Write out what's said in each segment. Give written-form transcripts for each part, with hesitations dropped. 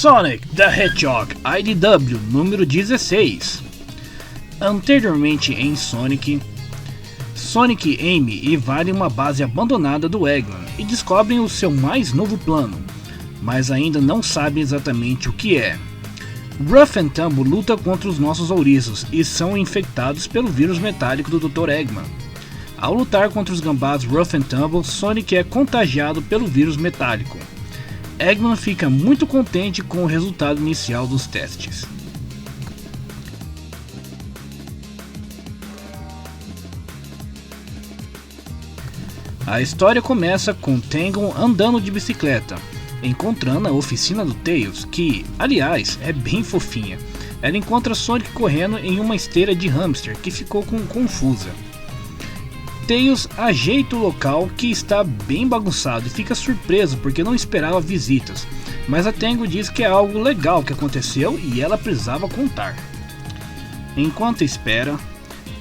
Sonic the Hedgehog IDW número 16. Anteriormente em Sonic, Amy invadem uma base abandonada do Eggman e descobrem o seu mais novo plano, mas ainda não sabem exatamente o que é. Ruff and Tumble luta contra os nossos ouriços e são infectados pelo vírus metálico do Dr. Eggman. Ao lutar contra os gambás Ruff and Tumble, Sonic é contagiado pelo vírus metálico. Eggman fica muito contente com o resultado inicial dos testes. A história começa com Tangle andando de bicicleta, encontrando a oficina do Tails, que, aliás, é bem fofinha. Ela encontra Sonic correndo em uma esteira de hamster que ficou confusa. Tails ajeita o local, que está bem bagunçado, e fica surpreso porque não esperava visitas, mas a Tangle diz que é algo legal que aconteceu e ela precisava contar. Enquanto espera,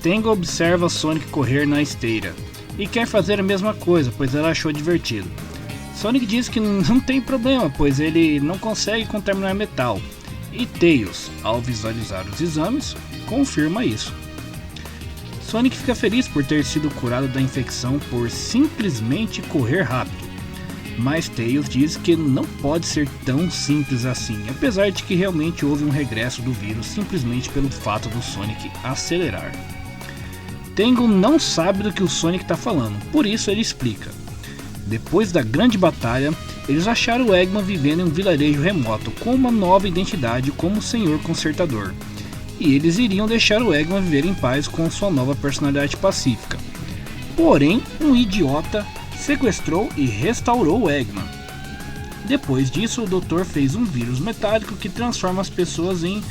Tangle observa Sonic correr na esteira e quer fazer a mesma coisa, pois ela achou divertido. Sonic diz que não tem problema, pois ele não consegue contaminar metal, e Tails, ao visualizar os exames, confirma isso. Sonic fica feliz por ter sido curado da infecção por simplesmente correr rápido, mas Tails diz que não pode ser tão simples assim, apesar de que realmente houve um regresso do vírus simplesmente pelo fato do Sonic acelerar. Tangle não sabe do que o Sonic está falando, por isso ele explica. Depois da grande batalha, eles acharam o Eggman vivendo em um vilarejo remoto com uma nova identidade como Senhor Consertador, e eles iriam deixar o Eggman viver em paz com sua nova personalidade pacífica. Porém, um idiota sequestrou e restaurou o Eggman. Depois disso, o Dr. fez um vírus metálico que transforma as pessoas em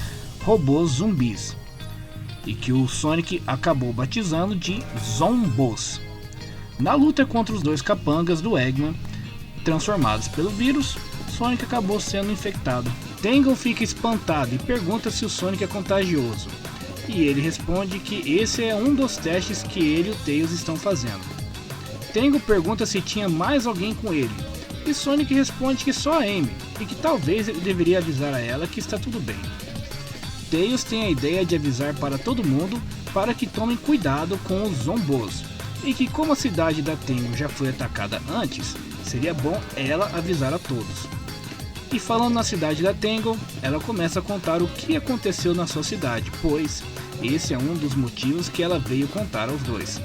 robôs zumbis, e que o Sonic acabou batizando de Zombos. Na luta contra os dois capangas do Eggman, transformados pelo vírus, Sonic acabou sendo infectado. Tangle fica espantado e pergunta se o Sonic é contagioso, e ele responde que esse é um dos testes que ele e o Tails estão fazendo. Tangle pergunta se tinha mais alguém com ele, e Sonic responde que só a Amy, e que talvez ele deveria avisar a ela que está tudo bem. Tails tem a ideia de avisar para todo mundo para que tomem cuidado com os Zombos, e que como a cidade da Tangle já foi atacada antes, seria bom ela avisar a todos. E falando na cidade da Tangle, ela começa a contar o que aconteceu na sua cidade, pois esse é um dos motivos que ela veio contar aos dois,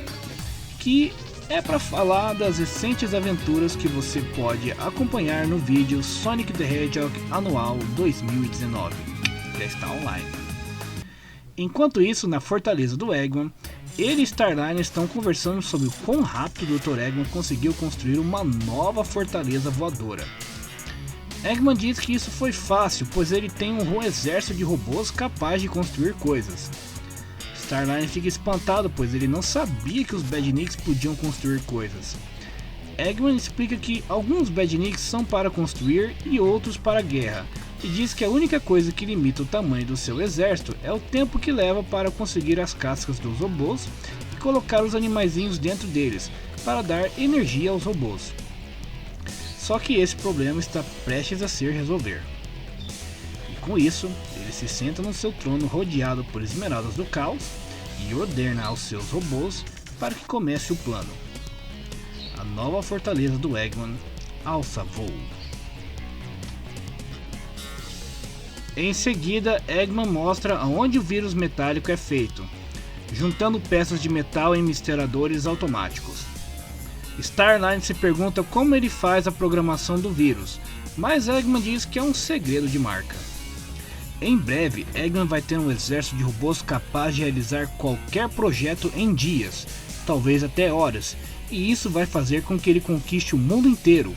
que é para falar das recentes aventuras que você pode acompanhar no vídeo Sonic the Hedgehog Anual 2019, já está online. Enquanto isso, na fortaleza do Eggman, ele e Starline estão conversando sobre o quão rápido o Dr. Eggman conseguiu construir uma nova fortaleza voadora. Eggman diz que isso foi fácil, pois ele tem um exército de robôs capaz de construir coisas. Starline fica espantado, pois ele não sabia que os Badniks podiam construir coisas. Eggman explica que alguns Badniks são para construir e outros para a guerra, e diz que a única coisa que limita o tamanho do seu exército é o tempo que leva para conseguir as cascas dos robôs e colocar os animaizinhos dentro deles, para dar energia aos robôs. Só que esse problema está prestes a ser resolver. E com isso, ele se senta no seu trono rodeado por esmeraldas do caos e ordena aos seus robôs para que comece o plano. A nova fortaleza do Eggman alça voo. Em seguida, Eggman mostra aonde o vírus metálico é feito, juntando peças de metal em misturadores automáticos. Starline se pergunta como ele faz a programação do vírus, mas Eggman diz que é um segredo de marca. Em breve, Eggman vai ter um exército de robôs capaz de realizar qualquer projeto em dias, talvez até horas, e isso vai fazer com que ele conquiste o mundo inteiro,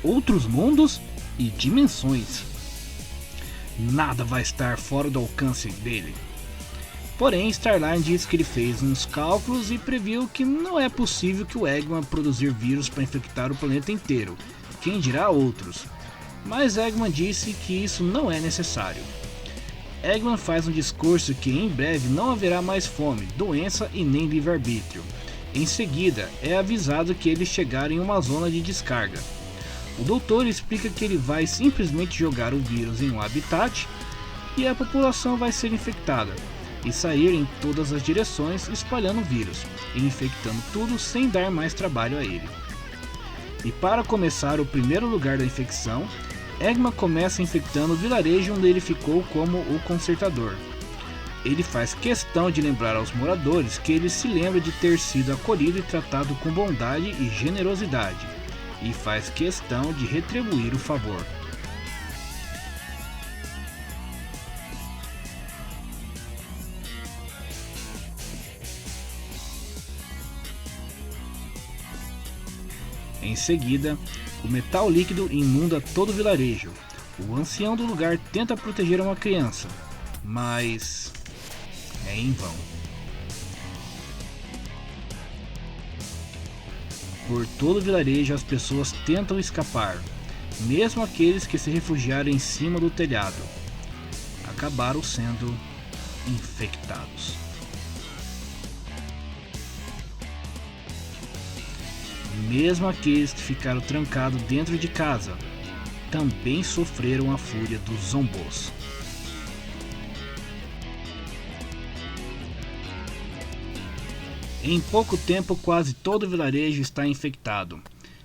outros mundos e dimensões. Nada vai estar fora do alcance dele. Porém, Starline diz que ele fez uns cálculos e previu que não é possível que o Eggman produzir vírus para infectar o planeta inteiro, quem dirá outros. Mas Eggman disse que isso não é necessário. Eggman faz um discurso que em breve não haverá mais fome, doença e nem livre-arbítrio. Em seguida, é avisado que eles chegaram em uma zona de descarga. O doutor explica que ele vai simplesmente jogar o vírus em um habitat e a população vai ser infectada e sair em todas as direções espalhando o vírus e infectando tudo sem dar mais trabalho a ele. E para começar o primeiro lugar da infecção, Eggman começa infectando o vilarejo onde ele ficou como o consertador. Ele faz questão de lembrar aos moradores que ele se lembra de ter sido acolhido e tratado com bondade e generosidade, e faz questão de retribuir o favor. Em seguida, o metal líquido inunda todo o vilarejo. O ancião do lugar tenta proteger uma criança, mas é em vão. Por todo o vilarejo as pessoas tentam escapar, mesmo aqueles que se refugiaram em cima do telhado. Acabaram sendo infectados. Mesmo aqueles que ficaram trancados dentro de casa também sofreram a fúria dos zombos. Em pouco tempo, quase todo o vilarejo está infectado.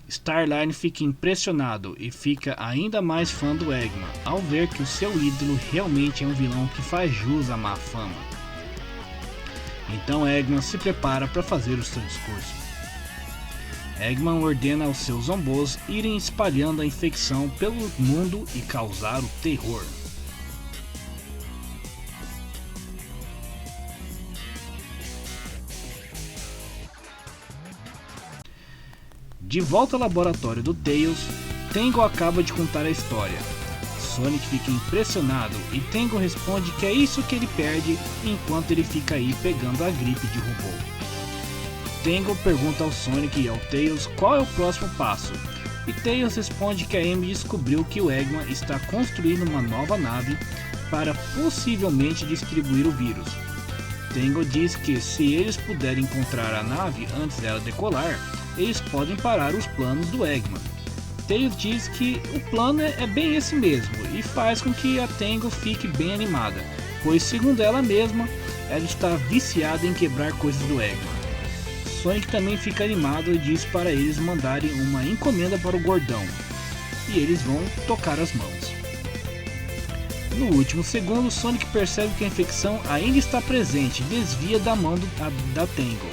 Starline fica impressionado e fica ainda mais fã do Eggman ao ver que o seu ídolo realmente é um vilão que faz jus à má fama. Então Eggman se prepara para fazer o seu discurso. Eggman ordena aos seus zombos irem espalhando a infecção pelo mundo e causar o terror. De volta ao laboratório do Tails, Tangle acaba de contar a história. Sonic fica impressionado e Tangle responde que é isso que ele perde enquanto ele fica aí pegando a gripe de robô. Tangle pergunta ao Sonic e ao Tails qual é o próximo passo, e Tails responde que a Amy descobriu que o Eggman está construindo uma nova nave para possivelmente distribuir o vírus. Tangle diz que se eles puderem encontrar a nave antes dela decolar, eles podem parar os planos do Eggman. Tails diz que o plano é bem esse mesmo e faz com que a Tangle fique bem animada, pois segundo ela mesma, ela está viciada em quebrar coisas do Eggman. Sonic também fica animado e diz para eles mandarem uma encomenda para o gordão, e eles vão tocar as mãos. No último segundo, Sonic percebe que a infecção ainda está presente e desvia da mão da Tangle.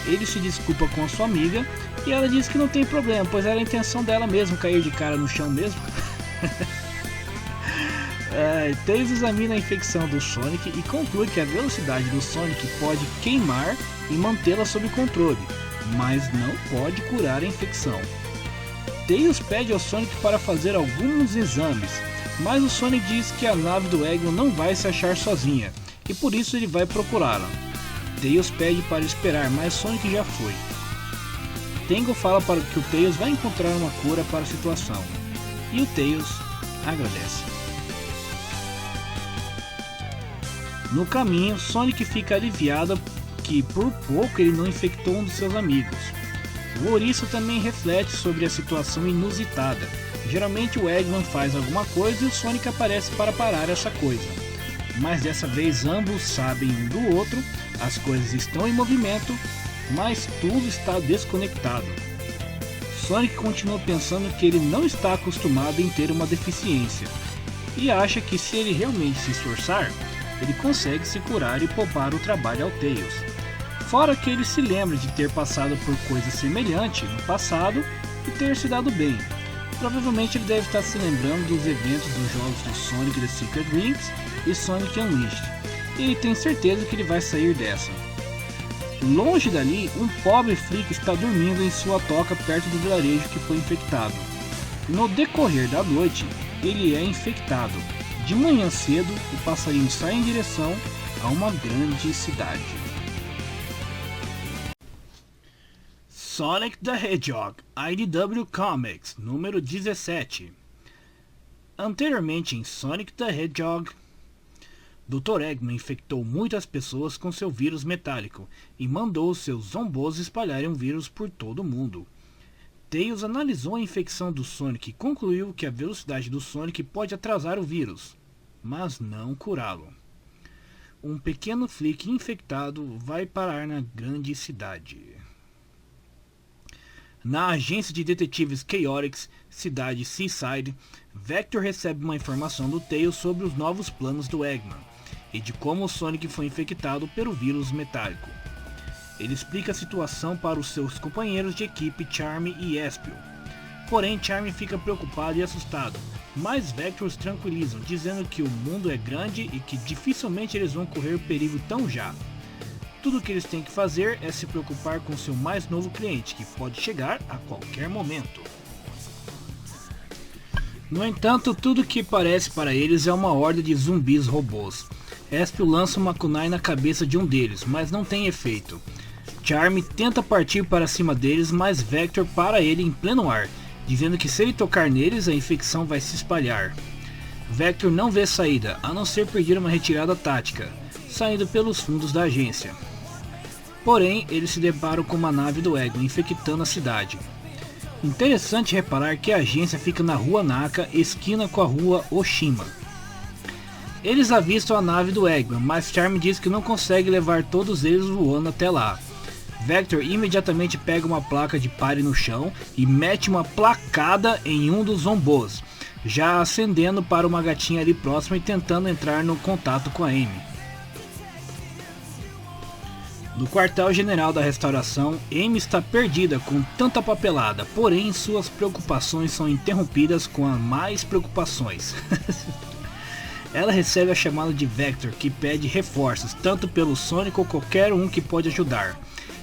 Ele se desculpa com a sua amiga e ela diz que não tem problema, pois era a intenção dela mesmo cair de cara no chão mesmo. Tails examina a infecção do Sonic e conclui que a velocidade do Sonic pode queimar e mantê-la sob controle, mas não pode curar a infecção. Tails pede ao Sonic para fazer alguns exames, mas o Sonic diz que a nave do Eggman não vai se achar sozinha, e por isso ele vai procurá-la. Tails pede para esperar, mas Sonic já foi. Tangle fala para que o Tails vai encontrar uma cura para a situação, e o Tails agradece. No caminho, Sonic fica aliviado que por pouco ele não infectou um dos seus amigos. O ouriço também reflete sobre a situação inusitada. Geralmente o Eggman faz alguma coisa e o Sonic aparece para parar essa coisa. Mas dessa vez ambos sabem um do outro, as coisas estão em movimento, mas tudo está desconectado. Sonic continua pensando que ele não está acostumado em ter uma deficiência, e acha que se ele realmente se esforçar, ele consegue se curar e poupar o trabalho ao Tails. Fora que ele se lembra de ter passado por coisa semelhante no passado e ter se dado bem. Provavelmente ele deve estar se lembrando dos eventos dos jogos do Sonic The Secret Rings e Sonic Unleashed, e ele tem certeza que ele vai sair dessa. Longe dali, um pobre Flick está dormindo em sua toca perto do vilarejo que foi infectado. No decorrer da noite, ele é infectado. De manhã cedo, o passarinho sai em direção a uma grande cidade. Sonic the Hedgehog, IDW Comics, número 17. Anteriormente em Sonic the Hedgehog, Dr. Eggman infectou muitas pessoas com seu vírus metálico e mandou seus zombos espalharem o vírus por todo o mundo. Tails analisou a infecção do Sonic e concluiu que a velocidade do Sonic pode atrasar o vírus, mas não curá-lo. Um pequeno Flick infectado vai parar na grande cidade. Na agência de detetives Chaotix, cidade Seaside, Vector recebe uma informação do Tails sobre os novos planos do Eggman e de como o Sonic foi infectado pelo vírus metálico. Ele explica a situação para os seus companheiros de equipe Charmy e Espio. Porém, Charmy fica preocupado e assustado, mas Vector os tranquilizam, dizendo que o mundo é grande e que dificilmente eles vão correr perigo tão já. Tudo o que eles têm que fazer é se preocupar com seu mais novo cliente, que pode chegar a qualquer momento. No entanto, tudo que parece para eles é uma horda de zumbis robôs. Espio lança uma kunai na cabeça de um deles, mas não tem efeito. Charmy tenta partir para cima deles, mas Vector para ele em pleno ar, dizendo que se ele tocar neles, a infecção vai se espalhar. Vector não vê saída, a não ser pedir uma retirada tática, saindo pelos fundos da agência. Porém, eles se deparam com uma nave do Eggman infectando a cidade. Interessante reparar que a agência fica na rua Naka, esquina com a rua Oshima. Eles avistam a nave do Eggman, mas Charmy diz que não consegue levar todos eles voando até lá. Vector imediatamente pega uma placa de pare no chão e mete uma placada em um dos zombos, já acendendo para uma gatinha ali próxima e tentando entrar no contato com a Amy. No quartel-general da restauração, Amy está perdida com tanta papelada, porém suas preocupações são interrompidas com mais preocupações. Ela recebe a chamada de Vector, que pede reforços, tanto pelo Sonic ou qualquer um que pode ajudar.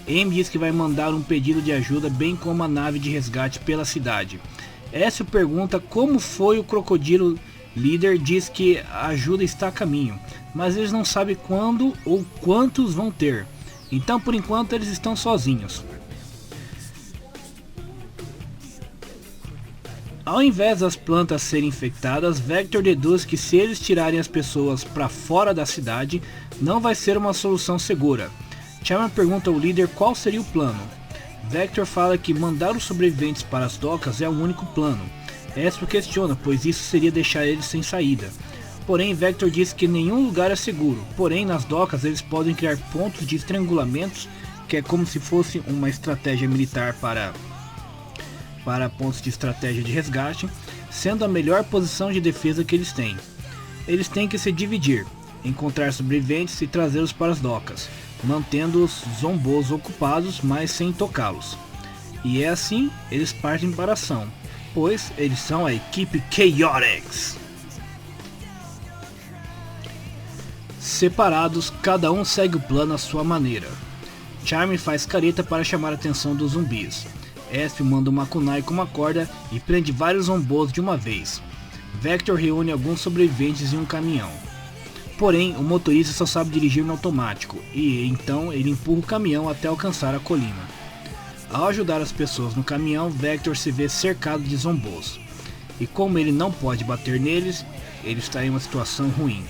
Amy diz que vai mandar um pedido de ajuda, bem como a nave de resgate pela cidade. Ezio pergunta como foi o crocodilo. Líder diz que a ajuda está a caminho, mas eles não sabem quando ou quantos vão ter. Então, por enquanto, eles estão sozinhos. Ao invés das plantas serem infectadas, Vector deduz que se eles tirarem as pessoas para fora da cidade, não vai ser uma solução segura. Charmy pergunta ao líder qual seria o plano. Vector fala que mandar os sobreviventes para as docas é o único plano. Espio questiona, pois isso seria deixar eles sem saída. Porém, Vector diz que nenhum lugar é seguro, porém nas docas eles podem criar pontos de estrangulamentos, que é como se fosse uma estratégia militar para pontos de estratégia de resgate, sendo a melhor posição de defesa que eles têm. Eles têm que se dividir, encontrar sobreviventes e trazê-los para as docas, mantendo os zombos ocupados, mas sem tocá-los. E é assim eles partem para a ação, pois eles são a equipe Chaotix. Separados, cada um segue o plano à sua maneira. Charmy faz careta para chamar a atenção dos zumbis. Espio manda uma kunai com uma corda e prende vários zombos de uma vez. Vector reúne alguns sobreviventes em um caminhão. Porém, o motorista só sabe dirigir no automático, e então ele empurra o caminhão até alcançar a colina. Ao ajudar as pessoas no caminhão, Vector se vê cercado de zombos. E como ele não pode bater neles, ele está em uma situação ruim.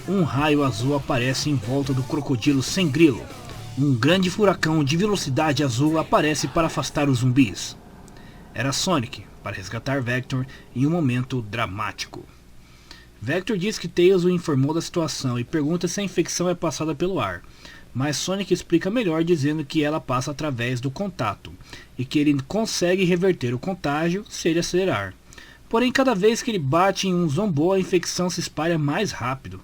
Um raio azul aparece em volta do crocodilo sem grilo. Um grande furacão de velocidade azul aparece para afastar os zumbis. Era Sonic, para resgatar Vector em um momento dramático. Vector diz que Tails o informou da situação e pergunta se a infecção é passada pelo ar, mas Sonic explica melhor dizendo que ela passa através do contato, e que ele consegue reverter o contágio se ele acelerar. Porém, cada vez que ele bate em um zombo, a infecção se espalha mais rápido.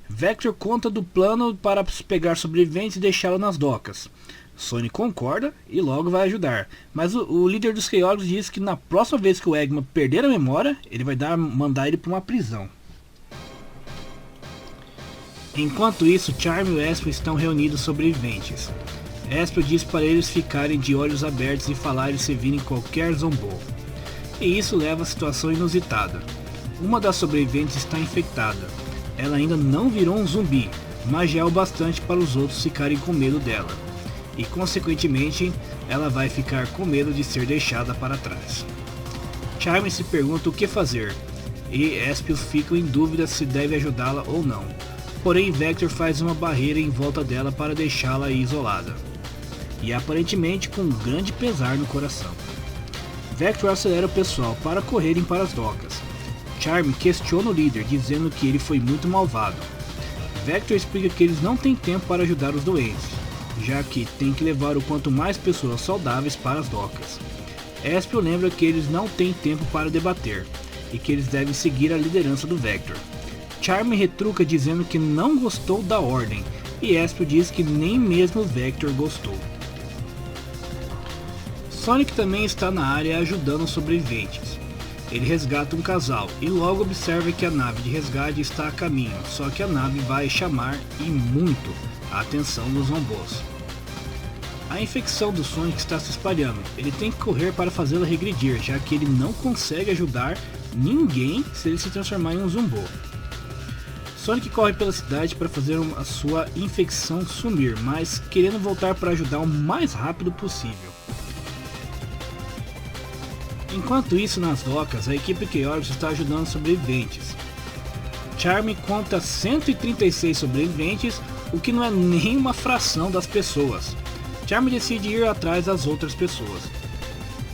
Vector conta do plano para pegar sobreviventes e deixá-lo nas docas. Sonic concorda e logo vai ajudar, mas o líder dos Chaotix diz que na próxima vez que o Eggman perder a memória, ele vai mandar ele para uma prisão. Enquanto isso, Charmy e Espio estão reunidos sobreviventes. Espio diz para eles ficarem de olhos abertos e falarem se virem qualquer zombo. E isso leva a situação inusitada. Uma das sobreviventes está infectada. Ela ainda não virou um zumbi, mas já é o bastante para os outros ficarem com medo dela. E consequentemente, ela vai ficar com medo de ser deixada para trás. Charmy se pergunta o que fazer, e Espio fica em dúvida se deve ajudá-la ou não. Porém, Vector faz uma barreira em volta dela para deixá-la isolada. e aparentemente com um grande pesar no coração. Vector acelera o pessoal para correrem para as docas. Charme questiona o líder, dizendo que ele foi muito malvado. Vector explica que eles não têm tempo para ajudar os doentes, já que tem que levar o quanto mais pessoas saudáveis para as docas. Espio lembra que eles não têm tempo para debater, e que eles devem seguir a liderança do Vector. Charme retruca dizendo que não gostou da ordem, e Espio diz que nem mesmo o Vector gostou. Sonic também está na área ajudando os sobreviventes. Ele resgata um casal e logo observa que a nave de resgate está a caminho, só que a nave vai chamar e muito a atenção dos zombos. A infecção do Sonic está se espalhando, ele tem que correr para fazê-la regredir, já que ele não consegue ajudar ninguém se ele se transformar em um zumbo. Sonic corre pela cidade para fazer a sua infecção sumir, mas querendo voltar para ajudar o mais rápido possível. Enquanto isso, nas docas, a equipe Chaotix está ajudando os sobreviventes. Charme conta 136 sobreviventes, o que não é nem uma fração das pessoas. Charme decide ir atrás das outras pessoas.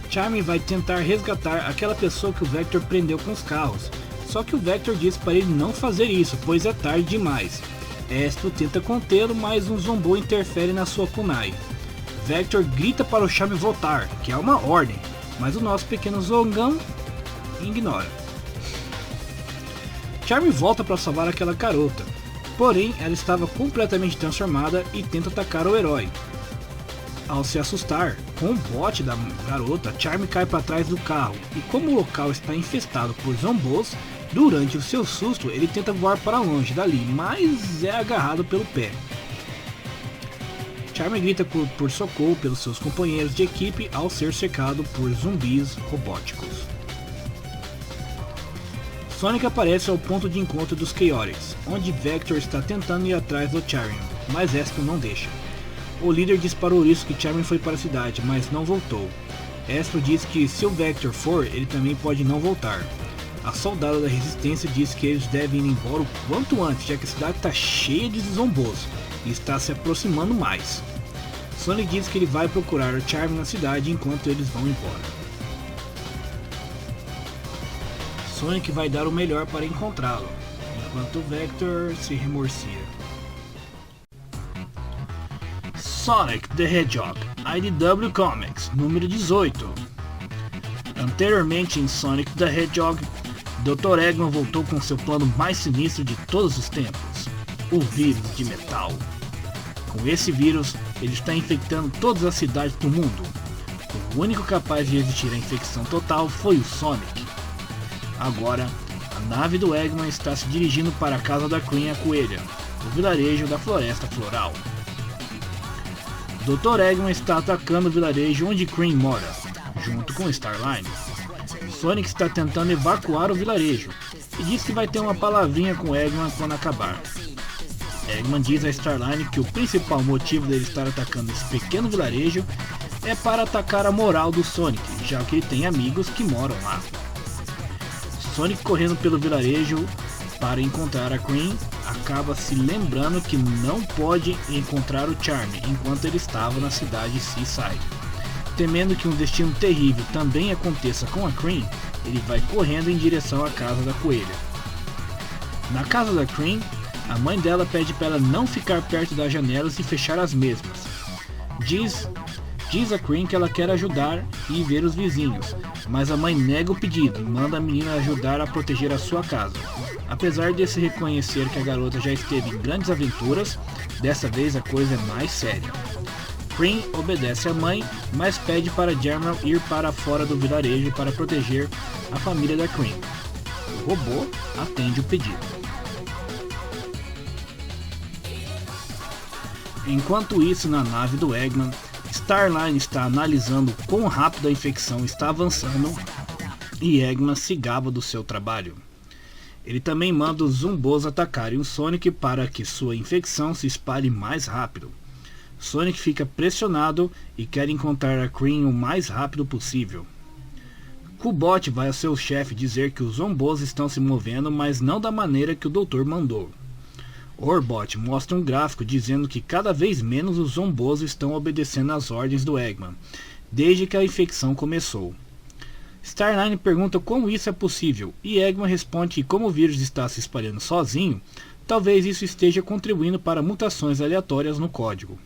Charme vai tentar resgatar aquela pessoa que o Vector prendeu com os carros, só que o Vector diz para ele não fazer isso, pois é tarde demais. Espio tenta contê-lo, mas um zombo interfere na sua kunai. Vector grita para o Charme voltar, que é uma ordem, mas o nosso pequeno zongão ignora. Charme volta para salvar aquela garota, porém ela estava completamente transformada e tenta atacar o herói. Ao se assustar com o bote da garota, Charme cai para trás do carro e como o local está infestado por zombos, durante o seu susto ele tenta voar para longe dali, mas é agarrado pelo pé. Charme grita por socorro pelos seus companheiros de equipe ao ser cercado por zumbis robóticos. Sonic aparece ao ponto de encontro dos Chaotix, onde Vector está tentando ir atrás do Charme, mas Espio não deixa. O líder diz para o Ouriço que Charme foi para a cidade, mas não voltou. Espio diz que se o Vector for, ele também pode não voltar. A soldada da resistência diz que eles devem ir embora o quanto antes, já que a cidade está cheia de zombos e está se aproximando mais. Sonic diz que ele vai procurar o Charme na cidade enquanto eles vão embora. Sonic vai dar o melhor para encontrá-lo, enquanto Vector se remorcia. Sonic the Hedgehog, IDW Comics, número 18. Anteriormente em Sonic the Hedgehog, Dr. Eggman voltou com seu plano mais sinistro de todos os tempos, o vírus de metal. Com esse vírus, ele está infectando todas as cidades do mundo. O único capaz de resistir à infecção total foi o Sonic. Agora, a nave do Eggman está se dirigindo para a casa da Cream a Coelha, o vilarejo da Floresta Floral. Dr. Eggman está atacando o vilarejo onde Cream mora, junto com Starline. Sonic está tentando evacuar o vilarejo e diz que vai ter uma palavrinha com Eggman quando acabar. Eggman diz a Starline que o principal motivo dele estar atacando esse pequeno vilarejo é para atacar a moral do Sonic, já que ele tem amigos que moram lá. Sonic correndo pelo vilarejo para encontrar a Cream acaba se lembrando que não pode encontrar o Charme enquanto ele estava na cidade Seaside. Temendo que um destino terrível também aconteça com a Cream, ele vai correndo em direção à casa da Coelha. Na casa da Cream, a mãe dela pede para ela não ficar perto das janelas e fechar as mesmas. Diz a Cream que ela quer ajudar e ver os vizinhos, mas a mãe nega o pedido e manda a menina ajudar a proteger a sua casa. Apesar de se reconhecer que a garota já esteve em grandes aventuras, dessa vez a coisa é mais séria. Cream obedece à mãe, mas pede para German ir para fora do vilarejo para proteger a família da Cream. O robô atende o pedido. Enquanto isso, na nave do Eggman, Starline está analisando quão rápido a infecção está avançando e Eggman se gaba do seu trabalho. Ele também manda os zumbos atacarem o Sonic para que sua infecção se espalhe mais rápido. Sonic fica pressionado e quer encontrar a Cream o mais rápido possível. Kubot vai ao seu chefe dizer que os zombos estão se movendo, mas não da maneira que o doutor mandou. Orbot mostra um gráfico dizendo que cada vez menos os Zombos estão obedecendo às ordens do Eggman, desde que a infecção começou. Starline pergunta como isso é possível, e Eggman responde que como o vírus está se espalhando sozinho, talvez isso esteja contribuindo para mutações aleatórias no código.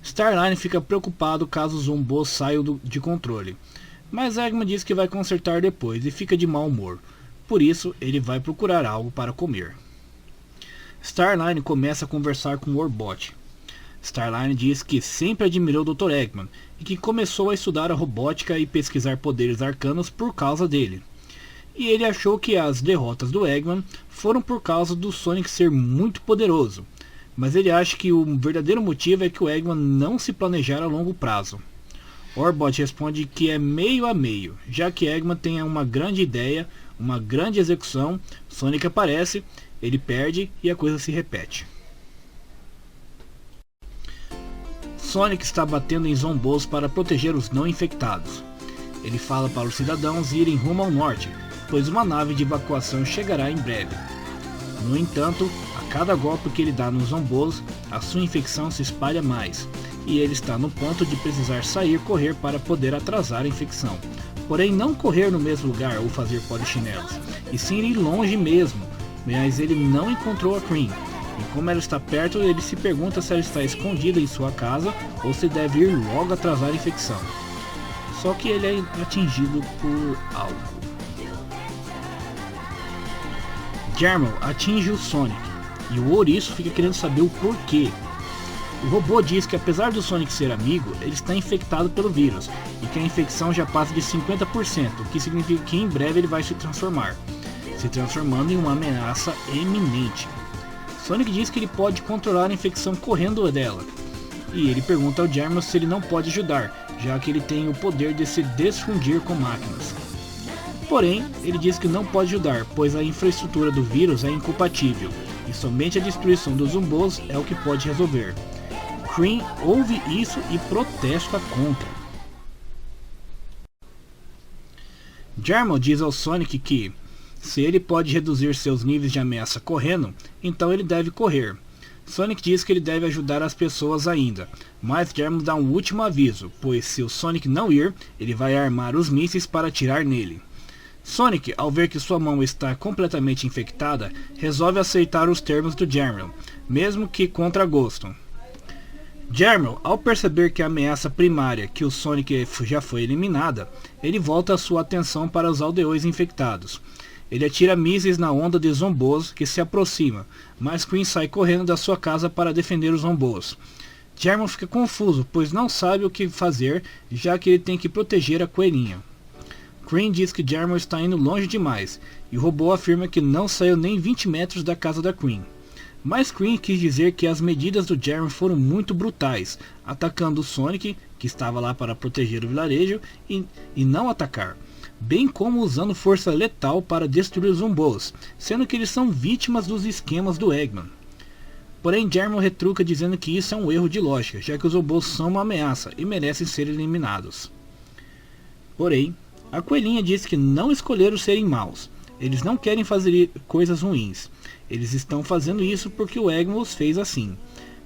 Starline fica preocupado caso os Zombos saiam de controle, mas Eggman diz que vai consertar depois e fica de mau humor, por isso ele vai procurar algo para comer. Starline começa a conversar com Orbot. Starline diz que sempre admirou o Dr. Eggman e que começou a estudar a robótica e pesquisar poderes arcanos por causa dele. E ele achou que as derrotas do Eggman foram por causa do Sonic ser muito poderoso, mas ele acha que o verdadeiro motivo é que o Eggman não se planejar a longo prazo. Orbot responde que é meio a meio, já que Eggman tem uma grande ideia, uma grande execução, Sonic aparece, ele perde e a coisa se repete. Sonic está batendo em Zombos para proteger os não infectados. Ele fala para os cidadãos irem rumo ao norte, pois uma nave de evacuação chegará em breve. No entanto, a cada golpe que ele dá nos Zombos, a sua infecção se espalha mais, e ele está no ponto de precisar correr para poder atrasar a infecção. Porém, não correr no mesmo lugar ou fazer polichinelos, e sim ir longe mesmo, mas ele não encontrou a Cream. E como ela está perto, ele se pergunta se ela está escondida em sua casa ou se deve ir logo atrasar a infecção. Só que ele é atingido por algo. Germel atinge o Sonic e o ouriço fica querendo saber o porquê. O robô diz que apesar do Sonic ser amigo, ele está infectado pelo vírus e que a infecção já passa de 50%, o que significa que em breve ele vai se transformar, se transformando em uma ameaça eminente. Sonic diz que ele pode controlar a infecção correndo dela, e ele pergunta ao Germel se ele não pode ajudar, já que ele tem o poder de se desfundir com máquinas. Porém, ele diz que não pode ajudar, pois a infraestrutura do vírus é incompatível, e somente a destruição dos Zombos é o que pode resolver. Cream ouve isso e protesta contra. Germel diz ao Sonic que se ele pode reduzir seus níveis de ameaça correndo, então ele deve correr. Sonic diz que ele deve ajudar as pessoas ainda, mas Germel dá um último aviso, pois se o Sonic não ir, ele vai armar os mísseis para atirar nele. Sonic, ao ver que sua mão está completamente infectada, resolve aceitar os termos do Germel, mesmo que contra gosto. Germel, ao perceber que a ameaça primária, que o Sonic já foi eliminada, ele volta a sua atenção para os aldeões infectados. Ele atira mísseis na onda de Zombos que se aproxima, mas Cream sai correndo da sua casa para defender os Zombos. Germel fica confuso, pois não sabe o que fazer, já que ele tem que proteger a coelhinha. Cream diz que Germel está indo longe demais, e o robô afirma que não saiu nem 20 metros da casa da Cream. Mas Cream quis dizer que as medidas do Germel foram muito brutais, atacando o Sonic, que estava lá para proteger o vilarejo, e não atacar, bem como usando força letal para destruir os Zombos, sendo que eles são vítimas dos esquemas do Eggman. Porém, Germel retruca dizendo que isso é um erro de lógica, já que os Zombos são uma ameaça e merecem ser eliminados. Porém, a coelhinha diz que não escolheram serem maus, eles não querem fazer coisas ruins, eles estão fazendo isso porque o Eggman os fez assim.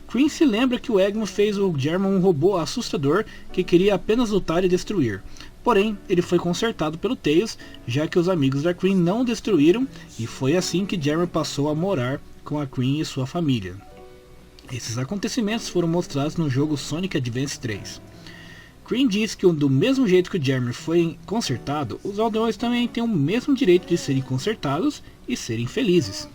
Cream se lembra que o Eggman fez o Germel um robô assustador que queria apenas lutar e destruir. Porém, ele foi consertado pelo Tails, já que os amigos da Cream não o destruíram, e foi assim que Germel passou a morar com a Cream e sua família. Esses acontecimentos foram mostrados no jogo Sonic Advance 3. Cream diz que do mesmo jeito que o Germel foi consertado, os aldeões também têm o mesmo direito de serem consertados e serem felizes.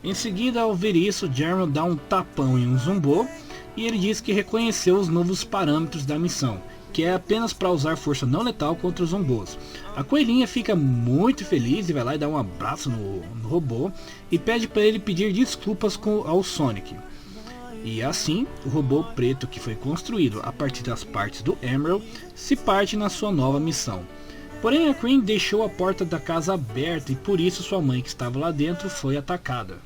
Em seguida, ao ver isso, Germel dá um tapão em um Zombo, e ele diz que reconheceu os novos parâmetros da missão, que é apenas para usar força não letal contra os Zombos. A coelhinha fica muito feliz e vai lá e dá um abraço no robô e pede para ele pedir desculpas ao Sonic. E assim, o robô preto que foi construído a partir das partes do Emerald se parte na sua nova missão. Porém, a Cream deixou a porta da casa aberta e por isso sua mãe, que estava lá dentro, foi atacada.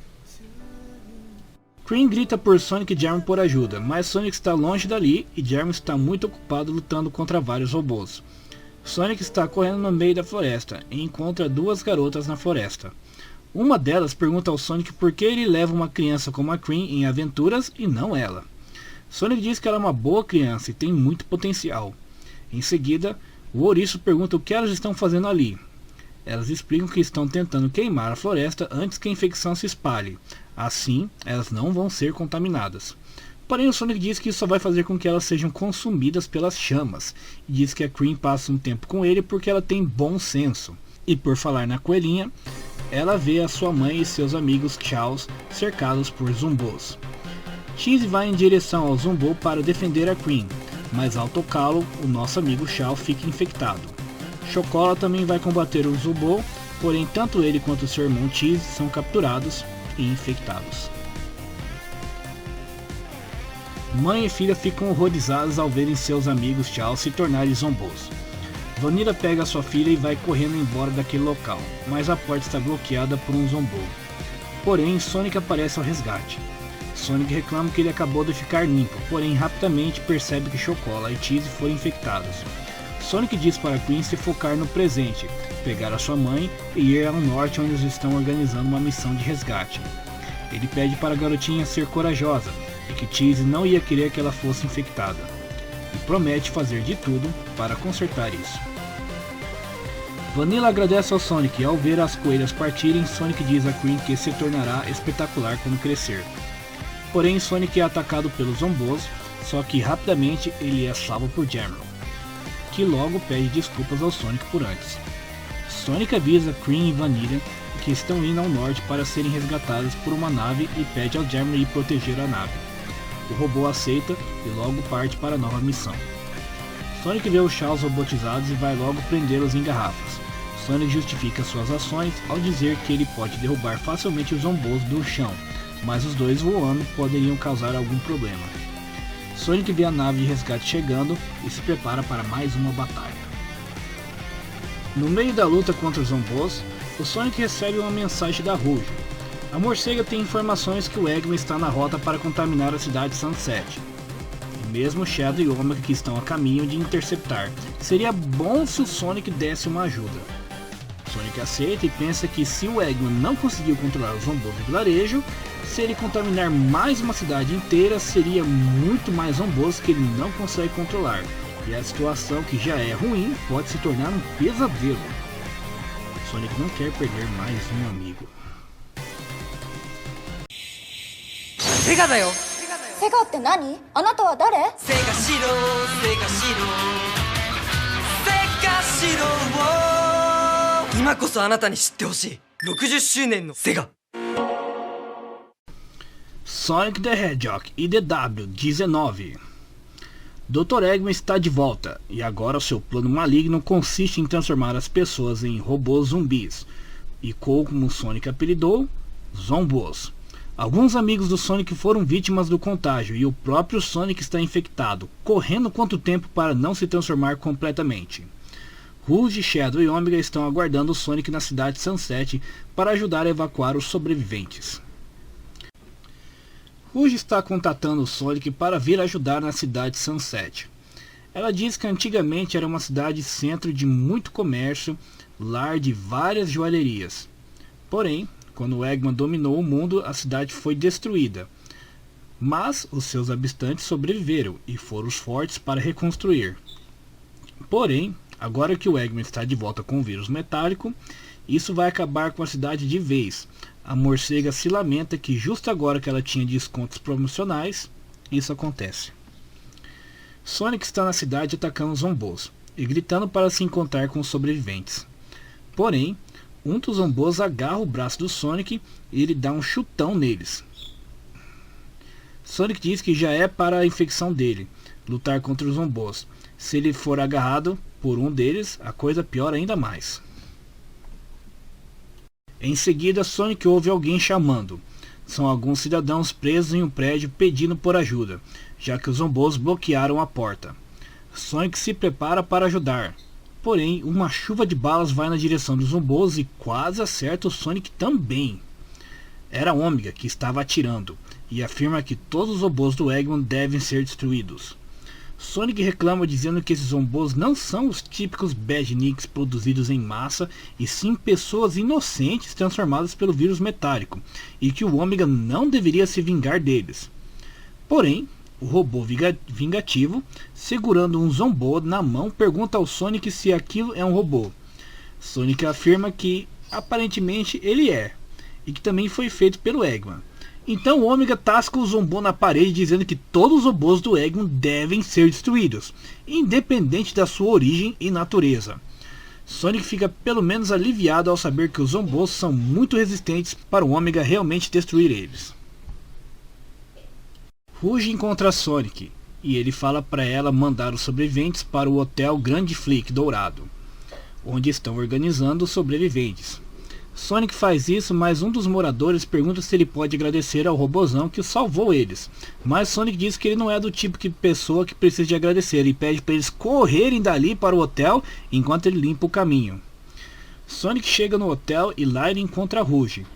Cream grita por Sonic e Germel por ajuda, mas Sonic está longe dali e Germel está muito ocupado lutando contra vários robôs. Sonic está correndo no meio da floresta e encontra duas garotas na floresta. Uma delas pergunta ao Sonic por que ele leva uma criança como a Cream em aventuras e não ela. Sonic diz que ela é uma boa criança e tem muito potencial. Em seguida, o ouriço pergunta o que elas estão fazendo ali. Elas explicam que estão tentando queimar a floresta antes que a infecção se espalhe. Assim, elas não vão ser contaminadas. Porém, o Sonic diz que isso só vai fazer com que elas sejam consumidas pelas chamas. E diz que a Cream passa um tempo com ele porque ela tem bom senso. E por falar na coelhinha, ela vê a sua mãe e seus amigos Chaos cercados por zumbos. Cheese vai em direção ao zumbo para defender a Cream, mas ao tocá-lo, o nosso amigo Chao fica infectado. Chocola também vai combater o zumbo, porém tanto ele quanto seu irmão Cheese são capturados e infectados. Mãe e filha ficam horrorizadas ao verem seus amigos Chao se tornarem zumbos. Vanilla pega sua filha e vai correndo embora daquele local, mas a porta está bloqueada por um zumbo. Porém, Sonic aparece ao resgate. Sonic reclama que ele acabou de ficar limpo, porém rapidamente percebe que Chocola e Cheese foram infectados. Sonic diz para Cream se focar no presente, pegar a sua mãe e ir ao norte onde eles estão organizando uma missão de resgate. Ele pede para a garotinha ser corajosa e que Cheese não ia querer que ela fosse infectada, e promete fazer de tudo para consertar isso. Vanilla agradece ao Sonic e ao ver as coelhas partirem, Sonic diz a Cream que se tornará espetacular quando crescer. Porém, Sonic é atacado pelos zumbos, só que rapidamente ele é salvo por Jamrock, que logo pede desculpas ao Sonic por antes. Sonic avisa Cream e Vanilla que estão indo ao norte para serem resgatadas por uma nave e pede ao Jamrock ir proteger a nave. O robô aceita e logo parte para a nova missão. Sonic vê os Chaos robotizados e vai logo prendê-los em garrafas. Sonic justifica suas ações ao dizer que ele pode derrubar facilmente os zumbos do chão, mas os dois voando poderiam causar algum problema. Sonic vê a nave de resgate chegando e se prepara para mais uma batalha. No meio da luta contra os zumbos, o Sonic recebe uma mensagem da Rouge. A morcega tem informações que o Eggman está na rota para contaminar a cidade Sunset. E mesmo Shadow e Omega que estão a caminho de interceptar, seria bom se o Sonic desse uma ajuda. Sonic aceita e pensa que se o Eggman não conseguiu controlar os zumbos do vilarejo, se ele contaminar mais uma cidade inteira, seria muito mais zumbos que ele não consegue controlar. E a situação, que já é ruim, pode se tornar um pesadelo. Sonic não quer perder mais um amigo. Sega だよ。セガって何？あなたは誰？セガシロー、セガシロー、セガシロー。今こそあなたに知ってほしい。60周年のセガ。Sonic the Hedgehog e DW19. Dr. Eggman está de volta, e agora seu plano maligno consiste em transformar as pessoas em robôs zumbis, e como Sonic apelidou, Zombos. Alguns amigos do Sonic foram vítimas do contágio, e o próprio Sonic está infectado, correndo quanto tempo para não se transformar completamente. Rouge, Shadow e Omega estão aguardando o Sonic na cidade Sunset para ajudar a evacuar os sobreviventes. Rouge está contatando o Sonic para vir ajudar na cidade Sunset. Ela diz que antigamente era uma cidade centro de muito comércio, lar de várias joalherias. Porém, quando o Eggman dominou o mundo, a cidade foi destruída. Mas os seus habitantes sobreviveram e foram os fortes para reconstruir. Porém, agora que o Eggman está de volta com o vírus metálico, isso vai acabar com a cidade de vez. A morcega se lamenta que justo agora que ela tinha descontos promocionais, isso acontece. Sonic está na cidade atacando os zumbos e gritando para se encontrar com os sobreviventes. Porém, um dos zumbos agarra o braço do Sonic e ele dá um chutão neles. Sonic diz que já é para a infecção dele lutar contra os zumbos. Se ele for agarrado por um deles, a coisa piora ainda mais. Em seguida, Sonic ouve alguém chamando. São alguns cidadãos presos em um prédio pedindo por ajuda, já que os zumbos bloquearam a porta. Sonic se prepara para ajudar. Porém, uma chuva de balas vai na direção dos zumbos e quase acerta o Sonic também. Era Omega que estava atirando, e afirma que todos os robôs do Eggman devem ser destruídos. Sonic reclama dizendo que esses zombos não são os típicos badniks produzidos em massa, e sim pessoas inocentes transformadas pelo vírus metálico, e que o Ômega não deveria se vingar deles. Porém, o robô vingativo, segurando um zombo na mão, pergunta ao Sonic se aquilo é um robô. Sonic afirma que aparentemente ele é, e que também foi feito pelo Eggman. Então o Ômega tasca o zombo na parede, dizendo que todos os robôs do Eggman devem ser destruídos, independente da sua origem e natureza. Sonic fica pelo menos aliviado ao saber que os zombos são muito resistentes para o Ômega realmente destruir eles. Rouge encontra Sonic, e ele fala para ela mandar os sobreviventes para o Hotel Grand Flick Dourado, onde estão organizando os sobreviventes. Sonic faz isso, mas um dos moradores pergunta se ele pode agradecer ao robozão que salvou eles. Mas Sonic diz que ele não é do tipo de pessoa que precisa de agradecer, e pede para eles correrem dali para o hotel enquanto ele limpa o caminho. Sonic chega no hotel e lá ele encontra Rouge.